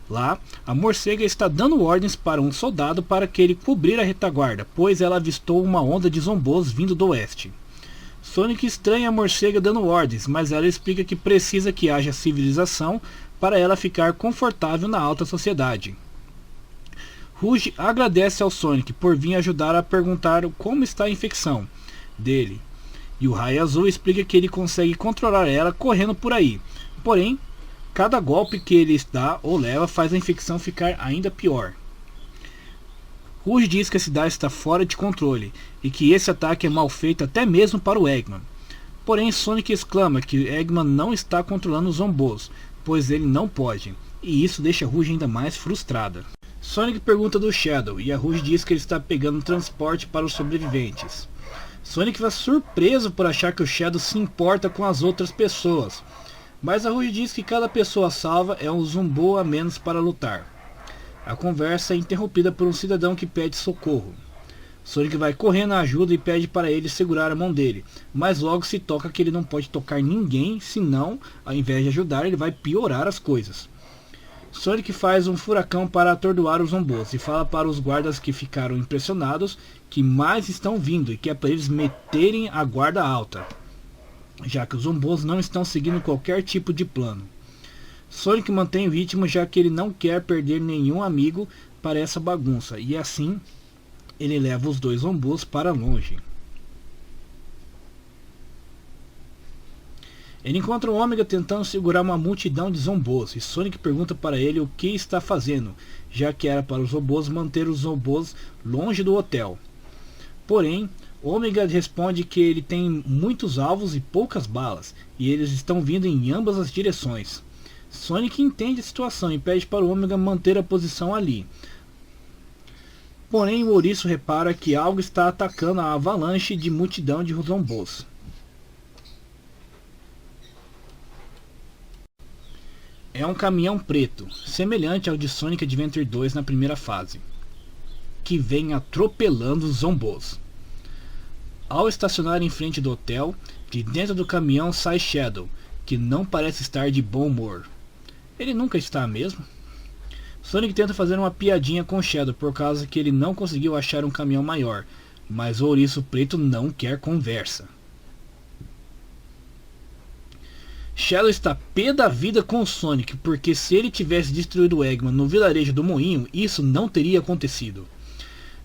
Lá, a morcega está dando ordens para um soldado para que ele cobrir a retaguarda, pois ela avistou uma onda de zombos vindo do oeste. Sonic estranha a morcega dando ordens, mas ela explica que precisa que haja civilização para ela ficar confortável na alta sociedade. Rouge agradece ao Sonic por vir ajudar a perguntar como está a infecção dele, e o Raio Azul explica que ele consegue controlar ela correndo por aí, porém, cada golpe que ele dá ou leva faz a infecção ficar ainda pior. Rouge diz que a cidade está fora de controle e que esse ataque é mal feito até mesmo para o Eggman. Porém, Sonic exclama que Eggman não está controlando os zombos, pois ele não pode, e isso deixa Rouge ainda mais frustrada. Sonic pergunta do Shadow e a Rouge diz que ele está pegando transporte para os sobreviventes. Sonic fica surpreso por achar que o Shadow se importa com as outras pessoas, mas a Rouge diz que cada pessoa salva é um zombo a menos para lutar. A conversa é interrompida por um cidadão que pede socorro. Sonic vai correndo à ajuda e pede para ele segurar a mão dele, mas logo se toca que ele não pode tocar ninguém, senão, ao invés de ajudar, ele vai piorar as coisas. Sonic faz um furacão para atordoar os zombos e fala para os guardas que ficaram impressionados que mais estão vindo e que é para eles meterem a guarda alta, já que os zombos não estão seguindo qualquer tipo de plano. Sonic mantém o ritmo, já que ele não quer perder nenhum amigo para essa bagunça, e assim ele leva os dois zombos para longe. Ele encontra o Ômega tentando segurar uma multidão de zombos, e Sonic pergunta para ele o que está fazendo, já que era para os robôs manter os zombos longe do hotel. Porém, Ômega responde que ele tem muitos alvos e poucas balas, e eles estão vindo em ambas as direções. Sonic entende a situação e pede para o Ômega manter a posição ali. Porém, o ouriço repara que algo está atacando a avalanche de multidão de zombos. É um caminhão preto, semelhante ao de Sonic Adventure 2 na primeira fase, que vem atropelando os zombos. Ao estacionar em frente do hotel, de dentro do caminhão sai Shadow, que não parece estar de bom humor. Ele nunca está mesmo? Sonic tenta fazer uma piadinha com Shadow por causa que ele não conseguiu achar um caminhão maior, mas o ouriço preto não quer conversa. Shadow está pé da vida com Sonic, porque se ele tivesse destruído o Eggman no vilarejo do Moinho, isso não teria acontecido.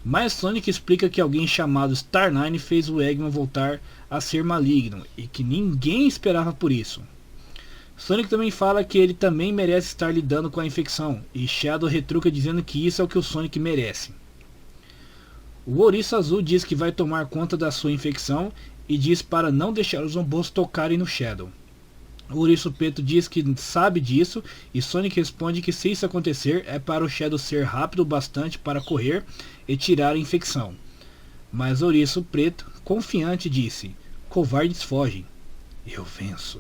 Mas Sonic explica que alguém chamado Star9 fez o Eggman voltar a ser maligno, e que ninguém esperava por isso. Sonic também fala que ele também merece estar lidando com a infecção, e Shadow retruca dizendo que isso é o que o Sonic merece. O ouriço azul diz que vai tomar conta da sua infecção e diz para não deixar os zombos tocarem no Shadow. O ouriço preto diz que sabe disso, e Sonic responde que se isso acontecer é para o Shadow ser rápido bastante para correr e tirar a infecção. Mas o ouriço preto, confiante, disse: "Covardes fogem, eu venço."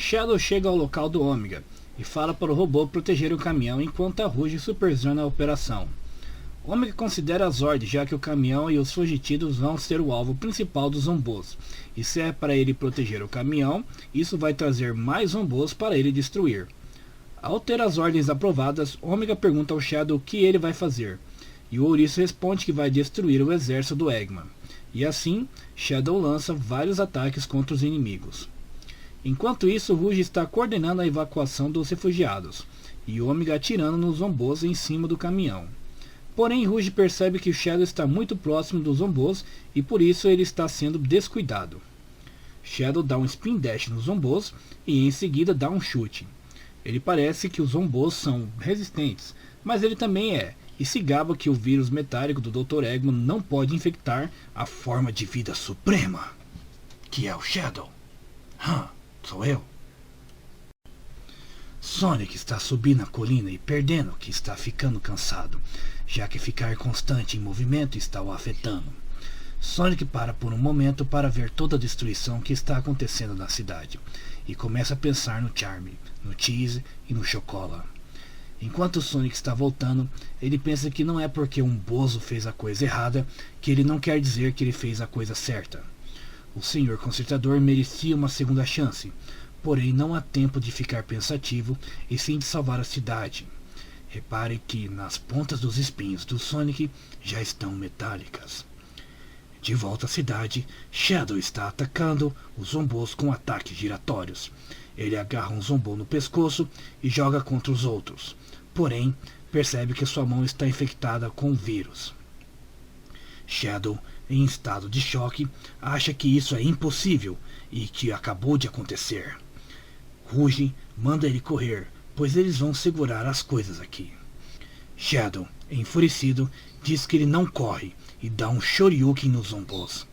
Shadow chega ao local do Ômega e fala para o robô proteger o caminhão enquanto a Rouge supervisiona a operação. Ômega considera as ordens, já que o caminhão e os fugitivos vão ser o alvo principal dos zombos, e se é para ele proteger o caminhão, isso vai trazer mais zombos para ele destruir. Ao ter as ordens aprovadas, Ômega pergunta ao Shadow o que ele vai fazer, e o ouriço responde que vai destruir o exército do Eggman. E assim, Shadow lança vários ataques contra os inimigos. Enquanto isso, Rouge está coordenando a evacuação dos refugiados, e Ômega atirando nos zombos em cima do caminhão. Porém, Rouge percebe que o Shadow está muito próximo dos zombos e por isso ele está sendo descuidado. Shadow dá um spin dash nos zombos e em seguida dá um chute. Ele parece que os zombos são resistentes, mas ele também é, e se gaba que o vírus metálico do Dr. Eggman não pode infectar a forma de vida suprema, que é o Shadow. Sou eu. Sonic está subindo a colina e perdendo, que está ficando cansado, já que ficar constante em movimento está o afetando. Sonic para por um momento para ver toda a destruição que está acontecendo na cidade, e começa a pensar no Charmy, no Cheese e no Chocola. Enquanto Sonic está voltando, ele pensa que não é porque um bozo fez a coisa errada, que ele não quer dizer que ele fez a coisa certa. O Senhor Consertador merecia uma segunda chance, porém não há tempo de ficar pensativo e sim de salvar a cidade. Repare que nas pontas dos espinhos do Sonic já estão metálicas. De volta à cidade, Shadow está atacando os zombos com ataques giratórios. Ele agarra um zombo no pescoço e joga contra os outros. Porém, percebe que sua mão está infectada com o vírus. Shadow, em estado de choque, acha que isso é impossível e que acabou de acontecer. Rouge manda ele correr, pois eles vão segurar as coisas aqui. Shadow, enfurecido, diz que ele não corre e dá um shoryuken nos zombos.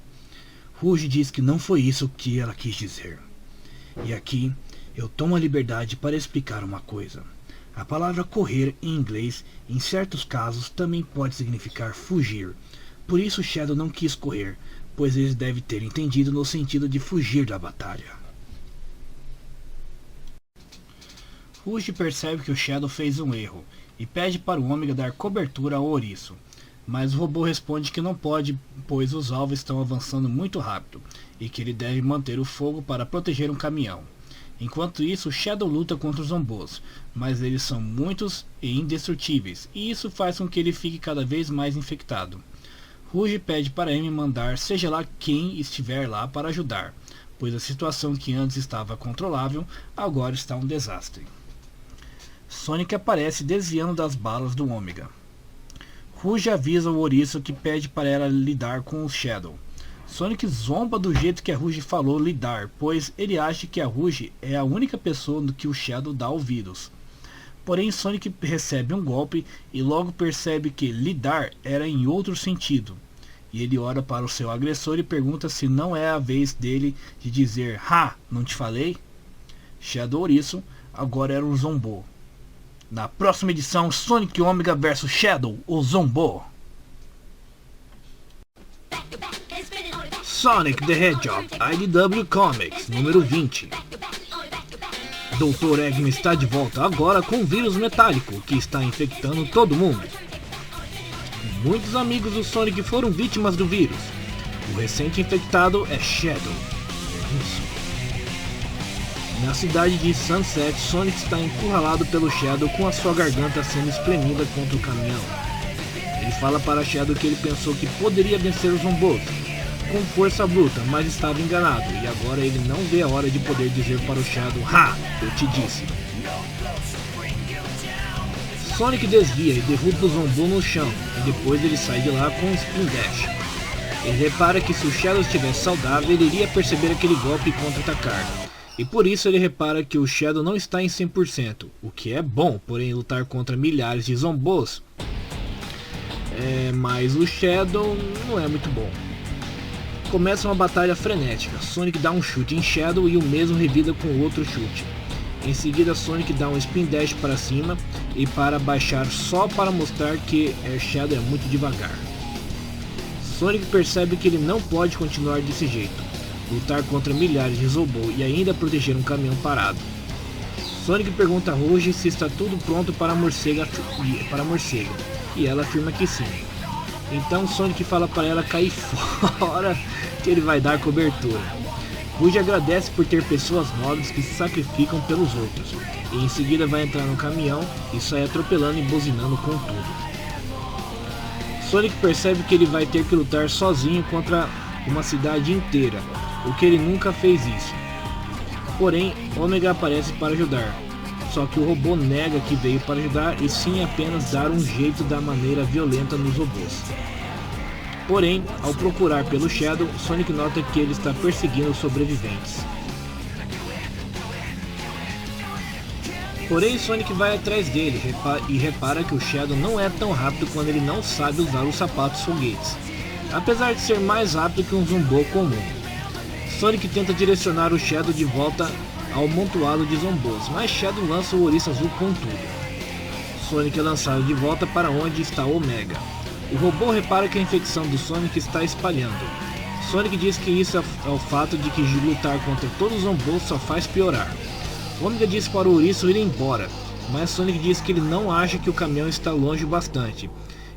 Rouge diz que não foi isso que ela quis dizer. E aqui eu tomo a liberdade para explicar uma coisa. A palavra correr em inglês, em certos casos, também pode significar fugir. Por isso Shadow não quis correr, pois ele deve ter entendido no sentido de fugir da batalha. Rouge percebe que o Shadow fez um erro e pede para o Ômega dar cobertura ao ouriço, mas o robô responde que não pode, pois os alvos estão avançando muito rápido e que ele deve manter o fogo para proteger um caminhão. Enquanto isso, Shadow luta contra os zombos, mas eles são muitos e indestrutíveis, e isso faz com que ele fique cada vez mais infectado. Rouge pede para Amy mandar seja lá quem estiver lá para ajudar, pois a situação que antes estava controlável agora está um desastre. Sonic aparece desviando das balas do Ômega. Rouge avisa o ouriço que pede para ela lidar com o Shadow. Sonic zomba do jeito que a Rouge falou lidar, pois ele acha que a Rouge é a única pessoa que o Shadow dá ouvidos. Porém, Sonic recebe um golpe e logo percebe que lidar era em outro sentido. E ele olha para o seu agressor e pergunta se não é a vez dele de dizer não te falei? Shadow Ouriço agora era um zombo. Na próxima edição, Sonic Ômega vs Shadow, o Zombo. Sonic the Hedgehog, IDW Comics, número 20. Dr. Eggman está de volta agora com um vírus metálico que está infectando todo mundo. Muitos amigos do Sonic foram vítimas do vírus. O recente infectado é Shadow. Na cidade de Sunset, Sonic está encurralado pelo Shadow com a sua garganta sendo espremida contra o caminhão. Ele fala para Shadow que ele pensou que poderia vencer os zombos com força bruta, mas estava enganado, e agora ele não vê a hora de poder dizer para o Shadow, eu te disse. Sonic desvia e derruba o zombo no chão, e depois ele sai de lá com um spin dash. Ele repara que se o Shadow estivesse saudável, ele iria perceber aquele golpe e contra-atacar. E por isso ele repara que o Shadow não está em 100%, o que é bom, porém lutar contra milhares de zombos mas o Shadow não é muito bom. Começa uma batalha frenética, Sonic dá um chute em Shadow e o mesmo revida com outro chute. Em seguida Sonic dá um spin dash para cima e para baixar só para mostrar que Shadow é muito devagar. Sonic percebe que ele não pode continuar desse jeito, lutar contra milhares de Zobo e ainda proteger um caminhão parado. Sonic pergunta a Rouge se está tudo pronto para a morcega, e ela afirma que sim. Então Sonic fala para ela cair fora, que ele vai dar cobertura. Rouge agradece por ter pessoas nobres que se sacrificam pelos outros, e em seguida vai entrar no caminhão e sai atropelando e buzinando com tudo. Sonic percebe que ele vai ter que lutar sozinho contra uma cidade inteira, o que ele nunca fez isso. Porém, Omega aparece para ajudar, só que o robô nega que veio para ajudar e sim apenas dar um jeito da maneira violenta nos robôs. Porém, ao procurar pelo Shadow, Sonic nota que ele está perseguindo os sobreviventes. Porém, Sonic vai atrás dele e repara que o Shadow não é tão rápido quando ele não sabe usar os sapatos foguetes, apesar de ser mais rápido que um Zombô comum. Sonic tenta direcionar o Shadow de volta ao amontoado de Zombôs, mas Shadow lança o ouriço azul com tudo. Sonic é lançado de volta para onde está Omega. O robô repara que a infecção do Sonic está espalhando. Sonic diz que isso é o fato de que lutar contra todos os Zombôs só faz piorar. Omega diz para o ouriço ir embora, mas Sonic diz que ele não acha que o caminhão está longe bastante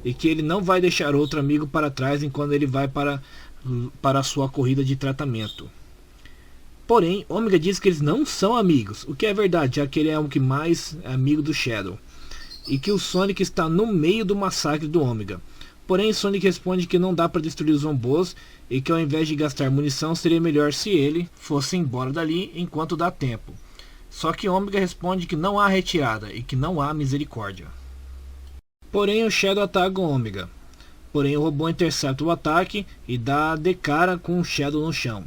e que ele não vai deixar outro amigo para trás enquanto ele vai para a sua corrida de tratamento. Porém, Omega diz que eles não são amigos, o que é verdade, já que ele é o que mais é amigo do Shadow, e que o Sonic está no meio do massacre do Omega. Porém, Sonic responde que não dá para destruir os Zombôs e que ao invés de gastar munição seria melhor se ele fosse embora dali enquanto dá tempo. Só que Omega responde que não há retirada e que não há misericórdia. Porém, o Shadow ataca o Omega. Porém, o robô intercepta o ataque e dá de cara com o Shadow no chão.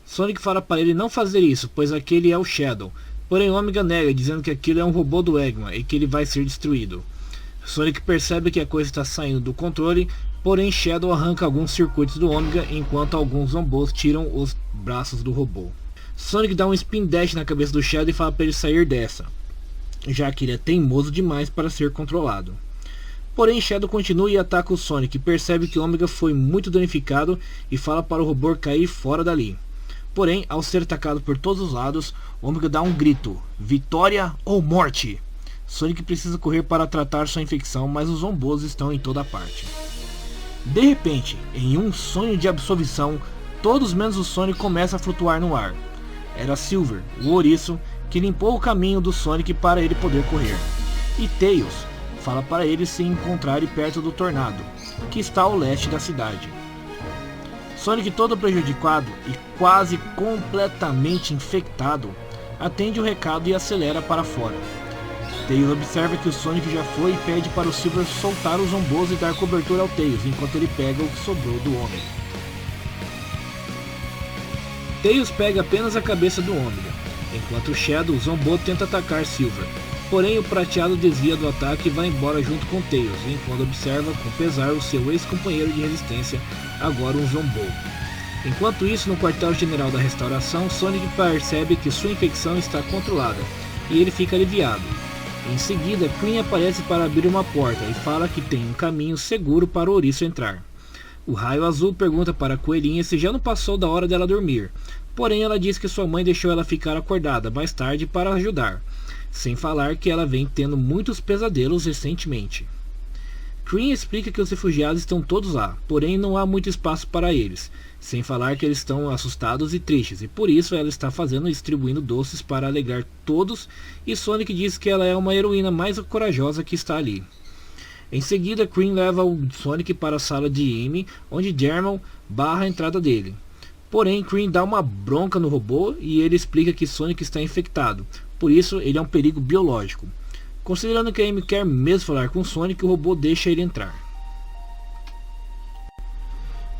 Sonic fala para ele não fazer isso, pois aquele é o Shadow. Porém, Omega nega, dizendo que aquilo é um robô do Eggman e que ele vai ser destruído. Sonic percebe que a coisa está saindo do controle, porém Shadow arranca alguns circuitos do Omega enquanto alguns Zombôs tiram os braços do robô. Sonic dá um spin dash na cabeça do Shadow e fala para ele sair dessa, já que ele é teimoso demais para ser controlado. Porém, Shadow continua e ataca o Sonic, percebe que Omega foi muito danificado e fala para o robô cair fora dali. Porém, ao ser atacado por todos os lados, Omega dá um grito: vitória ou morte! Sonic precisa correr para tratar sua infecção, mas os Zombôs estão em toda parte. De repente, em um sonho de absolvição, todos menos o Sonic começam a flutuar no ar. Era Silver, o ouriço, que limpou o caminho do Sonic para ele poder correr. E Tails fala para ele se encontrarem perto do tornado, que está ao leste da cidade. Sonic, todo prejudicado e quase completamente infectado, atende o recado e acelera para fora. Tails observa que o Sonic já foi e pede para o Silver soltar os Zombôs e dar cobertura ao Tails, enquanto ele pega o que sobrou do Omega. Tails pega apenas a cabeça do Omega, enquanto o Shadow, o Zombô, tenta atacar Silver. Porém, o prateado desvia do ataque e vai embora junto com Tails, enquanto observa com pesar o seu ex-companheiro de resistência, agora um Zombô. Enquanto isso, no quartel-general da restauração, Sonic percebe que sua infecção está controlada, e ele fica aliviado. Em seguida, Queen aparece para abrir uma porta e fala que tem um caminho seguro para o ouriço entrar. O Raio Azul pergunta para a Coelhinha se já não passou da hora dela dormir, porém ela diz que sua mãe deixou ela ficar acordada mais tarde para ajudar, sem falar que ela vem tendo muitos pesadelos recentemente. Queen explica que os refugiados estão todos lá, porém não há muito espaço para eles, sem falar que eles estão assustados e tristes, e por isso ela está fazendo e distribuindo doces para alegrar todos, e Sonic diz que ela é uma heroína mais corajosa que está ali. Em seguida, Queen leva o Sonic para a sala de Amy, onde German barra a entrada dele. Porém, Queen dá uma bronca no robô e ele explica que Sonic está infectado, por isso ele é um perigo biológico. Considerando que a Amy quer mesmo falar com Sonic, o robô deixa ele entrar.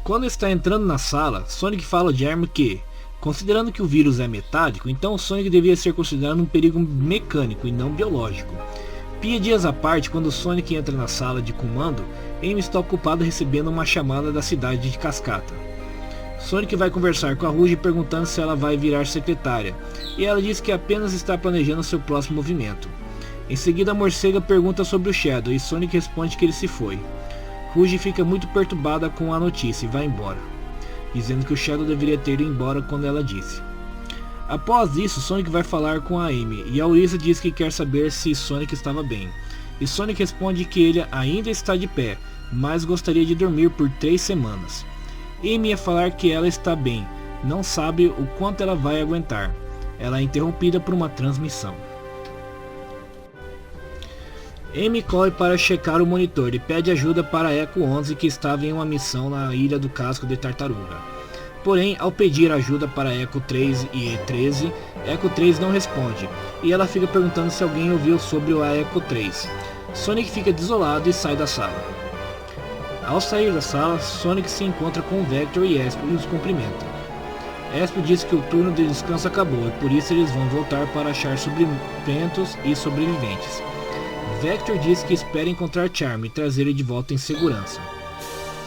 Quando está entrando na sala, Sonic fala a German que, considerando que o vírus é metálico, então o Sonic deveria ser considerado um perigo mecânico e não biológico. Dias à parte, quando Sonic entra na sala de comando, Amy está ocupada recebendo uma chamada da cidade de Cascata. Sonic vai conversar com a Rouge perguntando se ela vai virar secretária, e ela diz que apenas está planejando seu próximo movimento. Em seguida, a Morcega pergunta sobre o Shadow e Sonic responde que ele se foi. Rouge fica muito perturbada com a notícia e vai embora, dizendo que o Shadow deveria ter ido embora quando ela disse. Após isso, Sonic vai falar com a Amy, e a Orisa diz que quer saber se Sonic estava bem. E Sonic responde que ele ainda está de pé, mas gostaria de dormir por 3 semanas. Amy ia falar que ela está bem, não sabe o quanto ela vai aguentar. Ela é interrompida por uma transmissão. Amy corre para checar o monitor e pede ajuda para Echo 11, que estava em uma missão na ilha do casco de tartaruga. Porém, ao pedir ajuda para Echo 3 e E13, Echo 3 não responde, e ela fica perguntando se alguém ouviu sobre o Echo 3. Sonic fica desolado e sai da sala. Ao sair da sala, Sonic se encontra com Vector e Espio e os cumprimenta. Espio diz que o turno de descanso acabou e por isso eles vão voltar para achar suprimentos e sobreviventes. Vector diz que espera encontrar Charm e trazer ele de volta em segurança.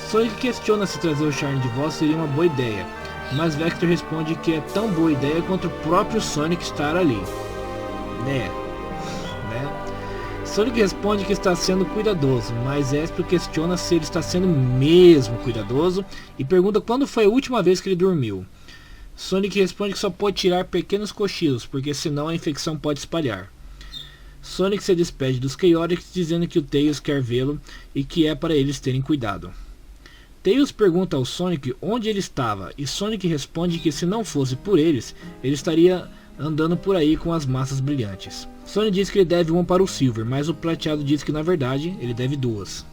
Sonic questiona se trazer o Charm de volta seria uma boa ideia, mas Vector responde que é tão boa ideia quanto o próprio Sonic estar ali. Né? Sonic responde que está sendo cuidadoso, mas Espio questiona se ele está sendo mesmo cuidadoso e pergunta quando foi a última vez que ele dormiu. Sonic responde que só pode tirar pequenos cochilos, porque senão a infecção pode espalhar. Sonic se despede dos Chaotix dizendo que o Tails quer vê-lo e que é para eles terem cuidado. Tails pergunta ao Sonic onde ele estava e Sonic responde que se não fosse por eles, ele estaria andando por aí com as massas brilhantes. Sonic diz que ele deve uma para o Silver, mas o Prateado diz que na verdade ele deve duas.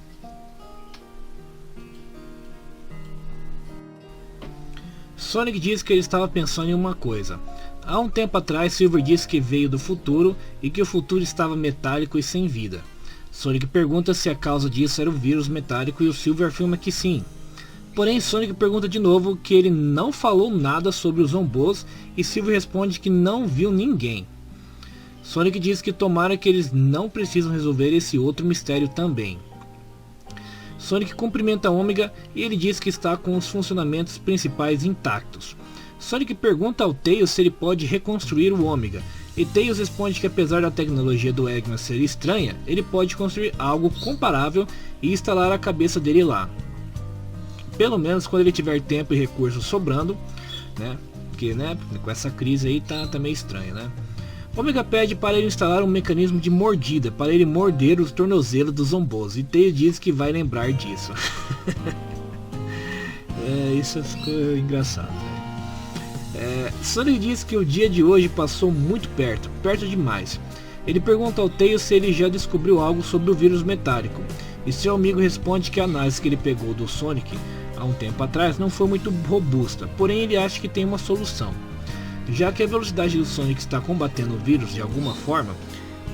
Sonic diz que ele estava pensando em uma coisa. Há um tempo atrás, Silver disse que veio do futuro e que o futuro estava metálico e sem vida. Sonic pergunta se a causa disso era o vírus metálico e o Silver afirma que sim. Porém, Sonic pergunta de novo que ele não falou nada sobre os Zombos e Silver responde que não viu ninguém. Sonic diz que tomara que eles não precisam resolver esse outro mistério também. Sonic cumprimenta Ômega e ele diz que está com os funcionamentos principais intactos. Sonic pergunta ao Tails se ele pode reconstruir o Ômega, e Tails responde que apesar da tecnologia do Eggman ser estranha, ele pode construir algo comparável e instalar a cabeça dele lá. Pelo menos quando ele tiver tempo e recursos sobrando, né? Porque com essa crise aí tá meio estranho, né? Ômega pede para ele instalar um mecanismo de mordida, para ele morder os tornozelos dos Zombos, e Tails diz que vai lembrar disso. Isso ficou engraçado. Sonic diz que o dia de hoje passou muito perto demais. Ele pergunta ao Tails se ele já descobriu algo sobre o vírus metálico, e seu amigo responde que a análise que ele pegou do Sonic há um tempo atrás não foi muito robusta, porém ele acha que tem uma solução. Já que a velocidade do Sonic está combatendo o vírus de alguma forma,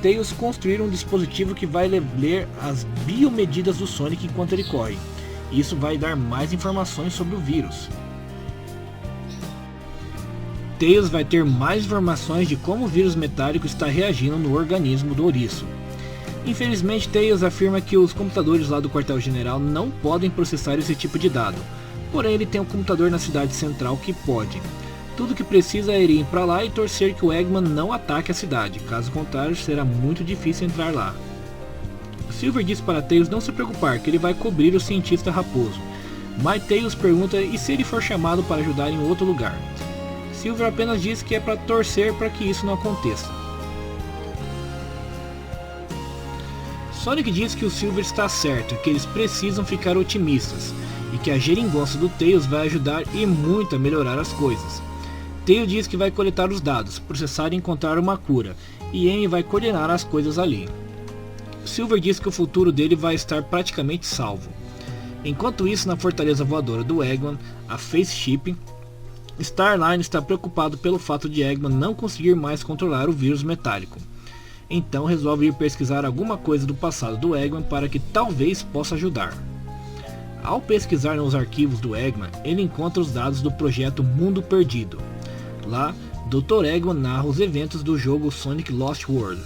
Tails construir um dispositivo que vai ler as biomedidas do Sonic enquanto ele corre. Isso vai dar mais informações sobre o vírus. Tails vai ter mais informações de como o vírus metálico está reagindo no organismo do ouriço. Infelizmente, Tails afirma que os computadores lá do quartel-general não podem processar esse tipo de dado, porém ele tem um computador na cidade central que pode. Tudo que precisa é ir para lá e torcer que o Eggman não ataque a cidade, caso contrário será muito difícil entrar lá. Silver diz para Tails não se preocupar, que ele vai cobrir o cientista raposo, mas Tails pergunta e se ele for chamado para ajudar em outro lugar. Silver apenas diz que é para torcer para que isso não aconteça. Sonic diz que o Silver está certo, que eles precisam ficar otimistas, e que a geringonça do Tails vai ajudar e muito a melhorar as coisas. Tails diz que vai coletar os dados, processar e encontrar uma cura, e Amy vai coordenar as coisas ali. Silver diz que o futuro dele vai estar praticamente salvo. Enquanto isso, na fortaleza voadora do Eggman, a Face Ship, Starline está preocupado pelo fato de Eggman não conseguir mais controlar o vírus metálico. Então resolve ir pesquisar alguma coisa do passado do Eggman para que talvez possa ajudar. Ao pesquisar nos arquivos do Eggman, ele encontra os dados do projeto Mundo Perdido. Lá, Dr. Eggman narra os eventos do jogo Sonic Lost World.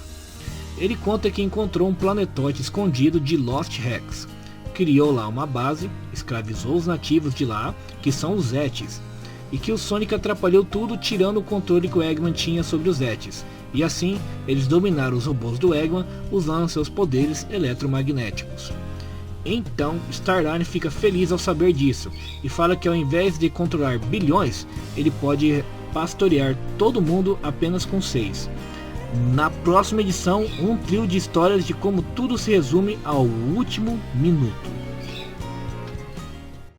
Ele conta que encontrou um planetoide escondido de Lost Rex. Criou lá uma base, escravizou os nativos de lá, que são os Zetes, e que o Sonic atrapalhou tudo tirando o controle que o Eggman tinha sobre os Zetes, e assim eles dominaram os robôs do Eggman usando seus poderes eletromagnéticos. Então Starline fica feliz ao saber disso, e fala que ao invés de controlar bilhões, ele pode pastorear todo mundo apenas com 6. Na próxima edição, um trio de histórias de como tudo se resume ao último minuto.